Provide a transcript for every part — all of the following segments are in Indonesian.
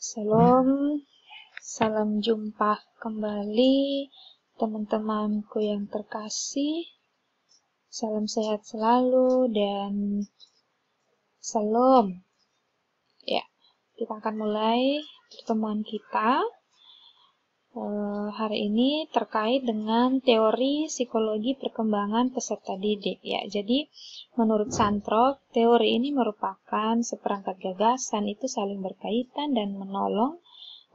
Salam, salam jumpa kembali teman-temanku yang terkasih. Salam sehat selalu dan salam. Ya, kita akan mulai pertemuan kita hari ini terkait dengan teori psikologi perkembangan peserta didik. Ya, jadi menurut Santrok, teori ini merupakan seperangkat gagasan itu saling berkaitan dan menolong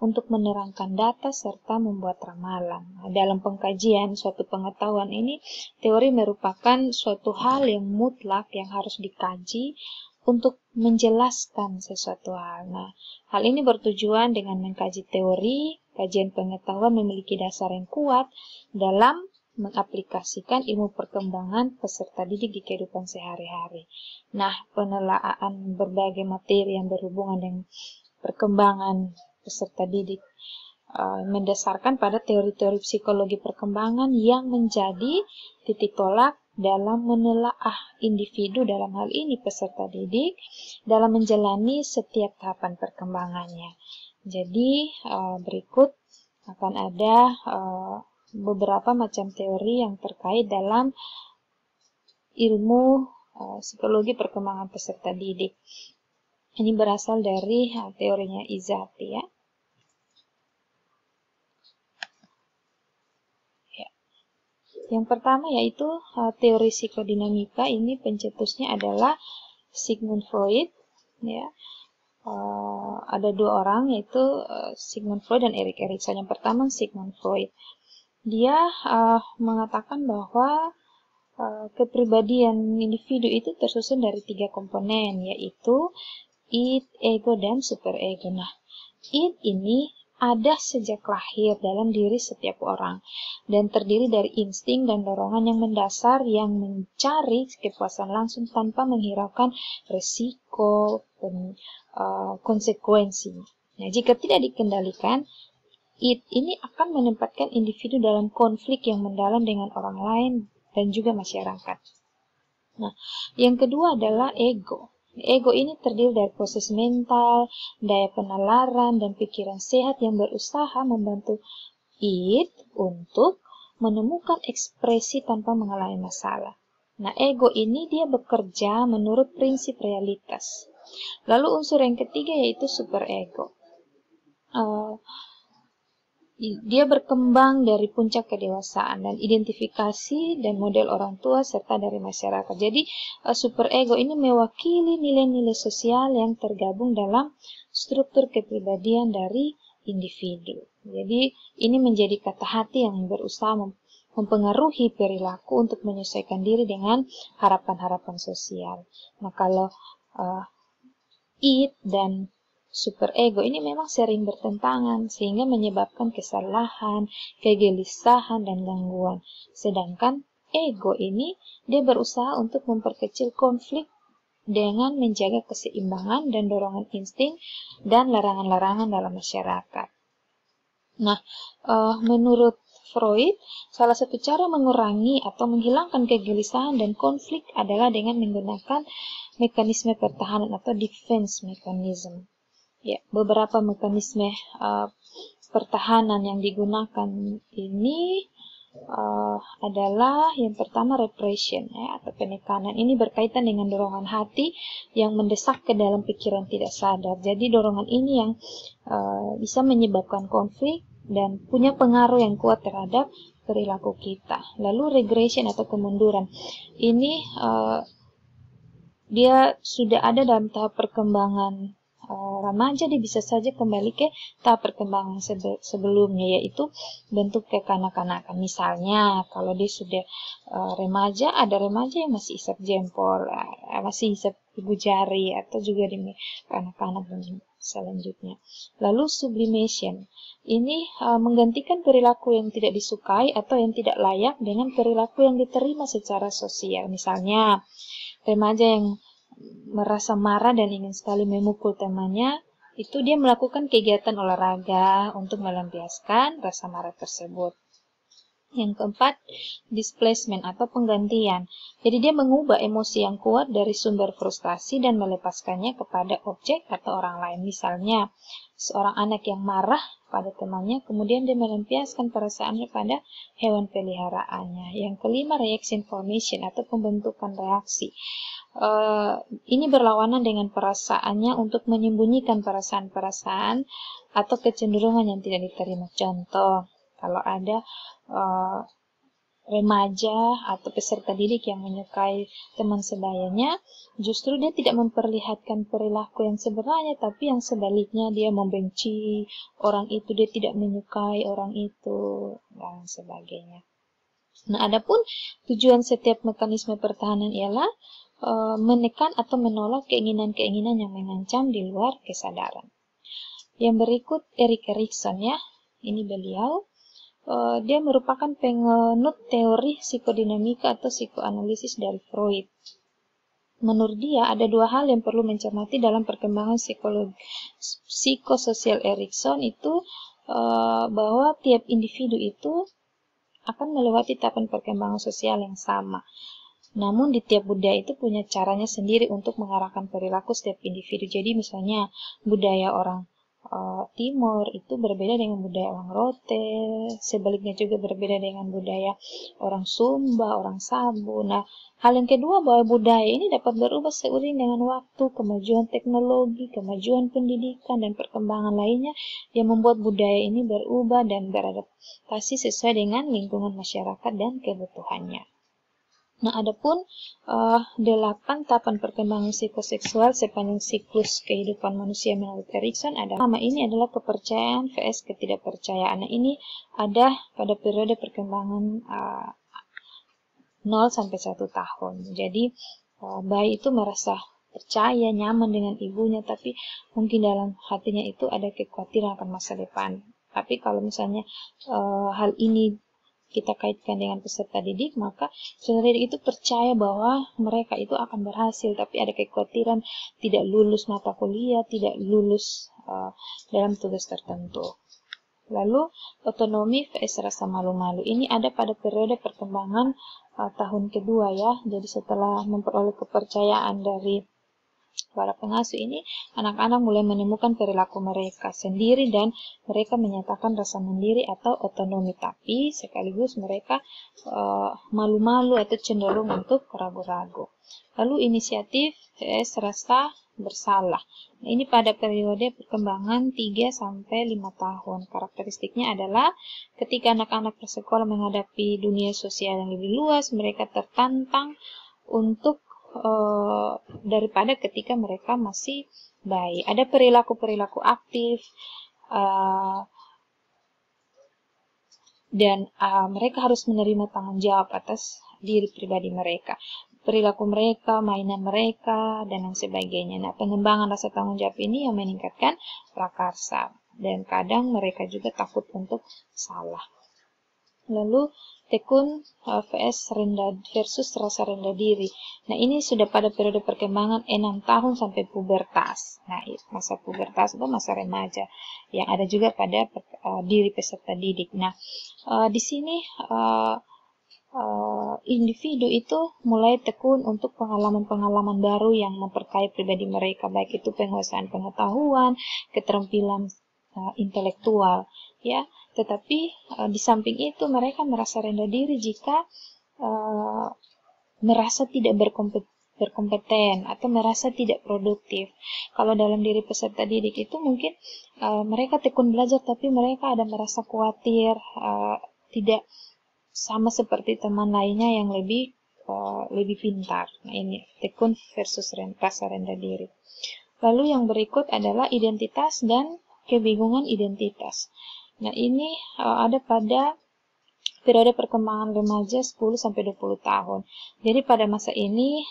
untuk menerangkan data serta membuat ramalan. Dalam pengkajian suatu pengetahuan ini, teori merupakan suatu hal yang mutlak yang harus dikaji untuk menjelaskan sesuatu hal. Nah, hal ini bertujuan dengan mengkaji teori, kajian pengetahuan memiliki dasar yang kuat dalam mengaplikasikan ilmu perkembangan peserta didik di kehidupan sehari-hari. Nah, penelaahan berbagai materi yang berhubungan dengan perkembangan peserta didik mendasarkan pada teori-teori psikologi perkembangan yang menjadi titik tolak dalam menelaah individu, dalam hal ini peserta didik, dalam menjalani setiap tahapan perkembangannya. Jadi berikut akan ada beberapa macam teori yang terkait dalam ilmu psikologi perkembangan peserta didik. Ini berasal dari teorinya Izzati, ya. Yang pertama yaitu teori psikodinamika. Ini pencetusnya adalah Sigmund Freud, ya. Ada dua orang yaitu Sigmund Freud dan Erik Erikson. Yang pertama Sigmund Freud. Dia mengatakan bahwa kepribadian individu itu tersusun dari 3 komponen, yaitu id, ego, dan superego. Nah, id ini ada sejak lahir dalam diri setiap orang dan terdiri dari insting dan dorongan yang mendasar yang mencari kepuasan langsung tanpa menghiraukan resiko dan konsekuensi. Nah, jika tidak dikendalikan, id ini akan menempatkan individu dalam konflik yang mendalam dengan orang lain dan juga masyarakat. Nah, yang kedua adalah ego. Ego ini terdiri dari proses mental, daya penalaran, dan pikiran sehat yang berusaha membantu id untuk menemukan ekspresi tanpa mengalami masalah. Nah, ego ini dia bekerja menurut prinsip realitas. Lalu unsur yang ketiga yaitu superego. Dia berkembang dari puncak kedewasaan dan identifikasi dan model orang tua serta dari masyarakat. Jadi superego ini mewakili nilai-nilai sosial yang tergabung dalam struktur kepribadian dari individu. Jadi ini menjadi kata hati yang berusaha mempengaruhi perilaku untuk menyesuaikan diri dengan harapan-harapan sosial. Nah, kalau id dan superego ini memang sering bertentangan sehingga menyebabkan kesalahan, kegelisahan, dan gangguan. Sedangkan ego ini dia berusaha untuk memperkecil konflik dengan menjaga keseimbangan dan dorongan insting dan larangan-larangan dalam masyarakat. Nah, menurut Freud, salah satu cara mengurangi atau menghilangkan kegelisahan dan konflik adalah dengan menggunakan mekanisme pertahanan atau defense mechanism. Ya, beberapa mekanisme pertahanan yang digunakan ini adalah yang pertama repression, ya, atau penekanan. Ini berkaitan dengan dorongan hati yang mendesak ke dalam pikiran tidak sadar. Jadi dorongan ini yang bisa menyebabkan konflik dan punya pengaruh yang kuat terhadap perilaku kita. Lalu regression atau kemunduran. Ini dia sudah ada dalam tahap perkembangan remaja, dia bisa saja kembali ke tahap perkembangan sebelumnya, yaitu bentuk kekanak-kanakan. Misalnya kalau dia sudah remaja, ada remaja yang masih isap jempol, masih isap ibu jari, atau juga di kanak-kanak dan selanjutnya. Lalu sublimation ini menggantikan perilaku yang tidak disukai atau yang tidak layak dengan perilaku yang diterima secara sosial. Misalnya remaja yang merasa marah dan ingin sekali memukul temannya, itu dia melakukan kegiatan olahraga untuk melampiaskan rasa marah tersebut. Yang keempat, displacement atau penggantian. Jadi dia mengubah emosi yang kuat dari sumber frustasi dan melepaskannya kepada objek atau orang lain. Misalnya, seorang anak yang marah pada temannya, kemudian dia melampiaskan perasaannya pada hewan peliharaannya. Yang kelima, reaction formation atau pembentukan reaksi. Ini berlawanan dengan perasaannya untuk menyembunyikan perasaan-perasaan atau kecenderungan yang tidak diterima. Contoh, kalau ada remaja atau peserta didik yang menyukai teman sebayanya, justru dia tidak memperlihatkan perilaku yang sebenarnya, tapi yang sebaliknya dia membenci orang itu, dia tidak menyukai orang itu, dan sebagainya. Nah, adapun tujuan setiap mekanisme pertahanan ialah menekan atau menolak keinginan-keinginan yang mengancam di luar kesadaran. Yang berikut Erik Erikson, ya, ini beliau. Dia merupakan penganut teori psikodinamika atau psikoanalisis dari Freud. Menurut dia, ada dua hal yang perlu mencermati dalam perkembangan psikososial Erikson itu, bahwa tiap individu itu akan melewati tahapan perkembangan sosial yang sama. Namun di tiap budaya itu punya caranya sendiri untuk mengarahkan perilaku setiap individu. Jadi misalnya budaya orang Timur itu berbeda dengan budaya orang Rote, sebaliknya juga berbeda dengan budaya orang Sumba, orang Sabu. Nah, hal yang kedua bahwa budaya ini dapat berubah seiring dengan waktu, kemajuan teknologi, kemajuan pendidikan, dan perkembangan lainnya yang membuat budaya ini berubah dan beradaptasi sesuai dengan lingkungan masyarakat dan kebutuhannya. Nah, adapun 8 tahapan perkembangan psikoseksual sepanjang siklus kehidupan manusia menurut Erikson adalah, pertama ini adalah kepercayaan vs ketidakpercayaan. Nah, ini ada pada periode perkembangan 0 sampai 1 tahun. Jadi bayi itu merasa percaya, nyaman dengan ibunya, tapi mungkin dalam hatinya itu ada kekhawatiran akan masa depan. Tapi kalau misalnya hal ini kita kaitkan dengan peserta didik, maka peserta didik itu percaya bahwa mereka itu akan berhasil, tapi ada kekhawatiran tidak lulus mata kuliah, tidak lulus dalam tugas tertentu. Lalu, otonomi vs rasa malu-malu. Ini ada pada periode perkembangan tahun kedua, ya. Jadi setelah memperoleh kepercayaan dari para pengasuh ini, anak-anak mulai menemukan perilaku mereka sendiri dan mereka menyatakan rasa mandiri atau otonomi, tapi sekaligus mereka malu-malu atau cenderung untuk ragu-ragu. Lalu inisiatif vs rasa bersalah. Nah, ini pada periode perkembangan 3-5 tahun. Karakteristiknya adalah ketika anak-anak bersekolah menghadapi dunia sosial yang lebih luas, mereka tertantang untuk daripada ketika mereka masih bayi. Ada perilaku-perilaku aktif dan mereka harus menerima tanggung jawab atas diri pribadi mereka, perilaku mereka, mainan mereka, dan lain sebagainya. Nah, pengembangan rasa tanggung jawab ini yang meningkatkan prakarsa, dan kadang mereka juga takut untuk salah. Lalu tekun vs versus rasa rendah diri. Nah, ini sudah pada periode perkembangan 6 tahun sampai pubertas. Nah, masa pubertas itu masa remaja yang ada juga pada diri peserta didik. Nah, di sini individu itu mulai tekun untuk pengalaman-pengalaman baru yang memperkaya pribadi mereka, baik itu penguasaan pengetahuan, keterampilan intelektual, ya. Tetapi di samping itu mereka merasa rendah diri jika merasa tidak berkompeten atau merasa tidak produktif. Kalau dalam diri peserta didik itu mungkin mereka tekun belajar, tapi mereka ada merasa khawatir, tidak sama seperti teman lainnya yang lebih pintar. Nah, ini tekun versus rasa rendah diri. Lalu yang berikut adalah identitas dan kebingungan identitas. Nah, ini ada pada periode perkembangan remaja 10-20 tahun. Jadi pada masa ini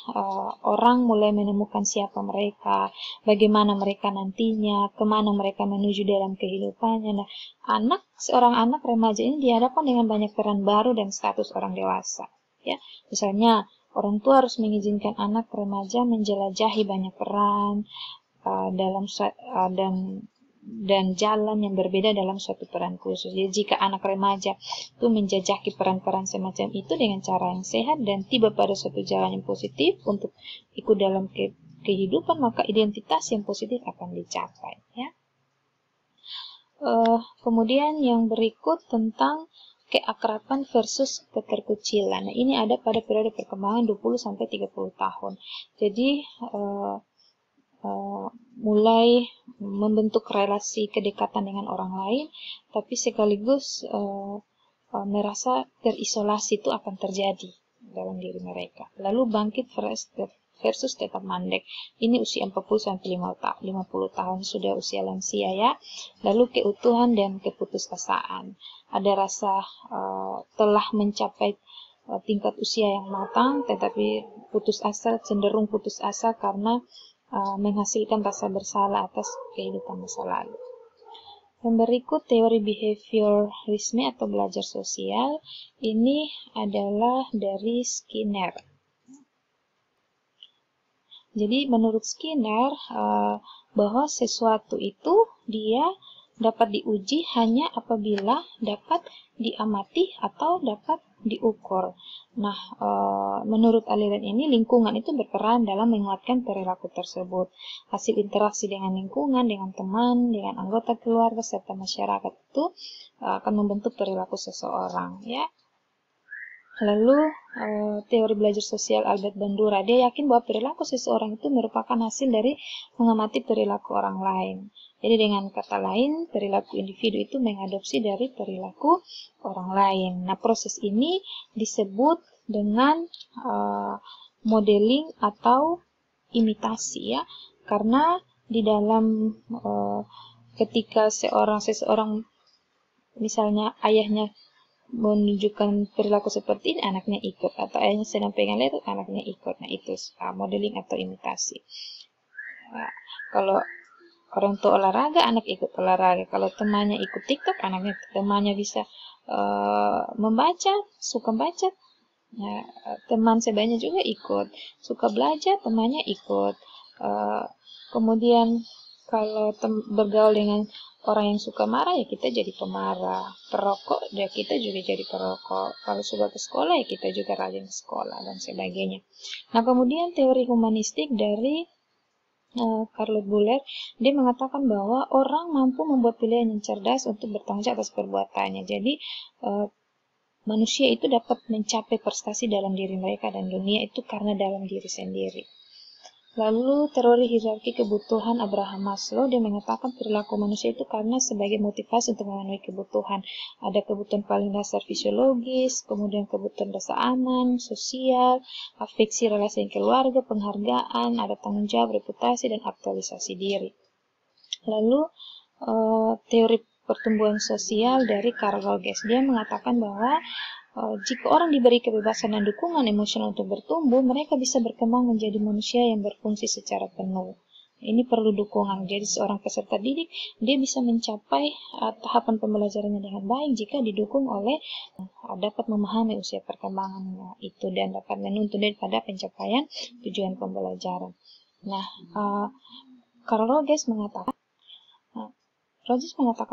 orang mulai menemukan siapa mereka, bagaimana mereka nantinya, kemana mereka menuju dalam kehidupannya. Nah, seorang anak remaja ini dihadapkan dengan banyak peran baru dan status orang dewasa. Ya, misalnya orang tua harus mengizinkan anak remaja menjelajahi banyak peran dan dan jalan yang berbeda dalam suatu peran khusus. Jadi jika anak remaja itu menjajaki peran-peran semacam itu dengan cara yang sehat dan tiba pada suatu jalan yang positif untuk ikut dalam kehidupan, maka identitas yang positif akan dicapai. Ya. Kemudian yang berikut tentang keakraban versus keterkecilan. Nah, ini ada pada periode perkembangan 20-30 tahun. Jadi mulai membentuk relasi kedekatan dengan orang lain, tapi sekaligus merasa terisolasi itu akan terjadi dalam diri mereka. Lalu bangkit versus tetap mandek. Ini usia 40-50 tahun, sudah usia lansia ya. Lalu keutuhan dan keputusasaan. Ada rasa telah mencapai tingkat usia yang matang, tetapi cenderung putus asa karena menghasilkan rasa bersalah atas kehidupan masa lalu. Yang berikut teori behaviorisme atau belajar sosial, ini adalah dari Skinner. Jadi menurut Skinner bahwa sesuatu itu dia dapat diuji hanya apabila dapat diamati atau dapat diukur. Nah, menurut aliran ini lingkungan itu berperan dalam menguatkan perilaku tersebut. Hasil interaksi dengan lingkungan, dengan teman, dengan anggota keluarga serta masyarakat itu akan membentuk perilaku seseorang, ya. Lalu teori belajar sosial Albert Bandura, dia yakin bahwa perilaku seseorang itu merupakan hasil dari mengamati perilaku orang lain. Jadi dengan kata lain, perilaku individu itu mengadopsi dari perilaku orang lain. Nah, proses ini disebut dengan modeling atau imitasi, ya. Karena di dalam ketika seseorang misalnya ayahnya menunjukkan perilaku seperti ini, anaknya ikut, atau ayahnya sedang pegang laptop, anaknya ikut. Nah, itu modeling atau imitasi. Nah, kalau orang tua olahraga, anak ikut olahraga. Kalau temannya ikut TikTok, temannya bisa membaca, suka baca. Nah, teman sebanyak juga ikut, suka belajar, temannya ikut. Kemudian kalau bergaul dengan orang yang suka marah, ya kita jadi pemarah. Perokok, ya kita juga jadi perokok. Kalau suka ke sekolah, ya kita juga rajin ke sekolah, dan sebagainya. Nah, kemudian teori humanistik dari Carlo Buller, dia mengatakan bahwa orang mampu membuat pilihan yang cerdas untuk bertanggung jawab atas perbuatannya. Jadi, manusia itu dapat mencapai prestasi dalam diri mereka dan dunia itu karena dalam diri sendiri. Lalu teori hierarki kebutuhan Abraham Maslow, dia mengatakan perilaku manusia itu karena sebagai motivasi untuk memenuhi kebutuhan. Ada kebutuhan paling dasar fisiologis, kemudian kebutuhan rasa aman, sosial, afeksi relasi keluarga, penghargaan, ada tanggung jawab, reputasi, dan aktualisasi diri. Lalu teori pertumbuhan sosial dari Carl Rogers, dia mengatakan bahwa jika orang diberi kebebasan dan dukungan emosional untuk bertumbuh, mereka bisa berkembang menjadi manusia yang berfungsi secara penuh. Ini perlu dukungan. Jadi seorang peserta didik, dia bisa mencapai tahapan pembelajarannya dengan baik jika didukung oleh dapat memahami usia perkembangan itu dan dapat menuntun daripada pencapaian tujuan pembelajaran. Nah, Carl Rogers mengatakan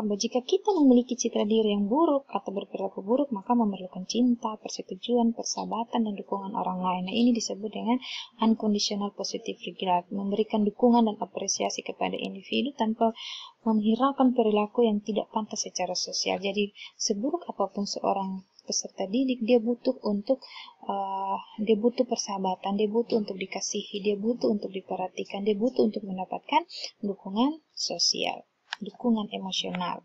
bahwa jika kita memiliki citra diri yang buruk atau berperilaku buruk, maka memerlukan cinta, persetujuan, persahabatan, dan dukungan orang lain. Nah, ini disebut dengan unconditional positive regard, memberikan dukungan dan apresiasi kepada individu tanpa menghiraukan perilaku yang tidak pantas secara sosial. Jadi, seburuk apapun seorang peserta didik, dia butuh persahabatan, dia butuh untuk dikasihi, dia butuh untuk diperhatikan, dia butuh untuk mendapatkan dukungan sosial, dukungan emosional.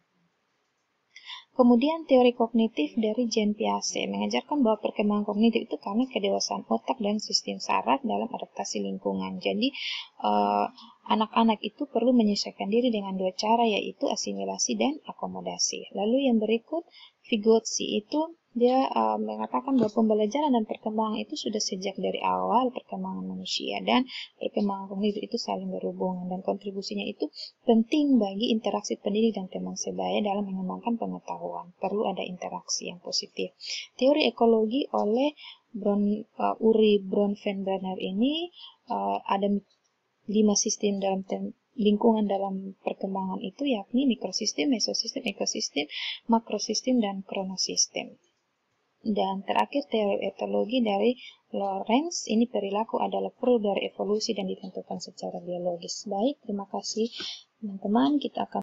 Kemudian teori kognitif dari Jean Piaget mengajarkan bahwa perkembangan kognitif itu karena kedewasaan otak dan sistem saraf dalam adaptasi lingkungan. Jadi anak-anak itu perlu menyesuaikan diri dengan dua cara, yaitu asimilasi dan akomodasi. Lalu yang berikut Vygotsky itu dia mengatakan bahwa pembelajaran dan perkembangan itu sudah sejak dari awal perkembangan manusia, dan perkembangan kognitif itu saling berhubungan dan kontribusinya itu penting bagi interaksi pendidik dan teman sebaya dalam mengembangkan pengetahuan. Perlu ada interaksi yang positif. Teori ekologi oleh Uri Bronfenbrenner ini ada 5 sistem dalam lingkungan dalam perkembangan itu, yakni mikrosistem, mesosistem, ekosistem, makrosistem, dan kronosistem. Dan terakhir, teori etologi dari Lawrence, ini perilaku adalah produk dari evolusi dan ditentukan secara biologis. Baik, terima kasih teman-teman. Kita akan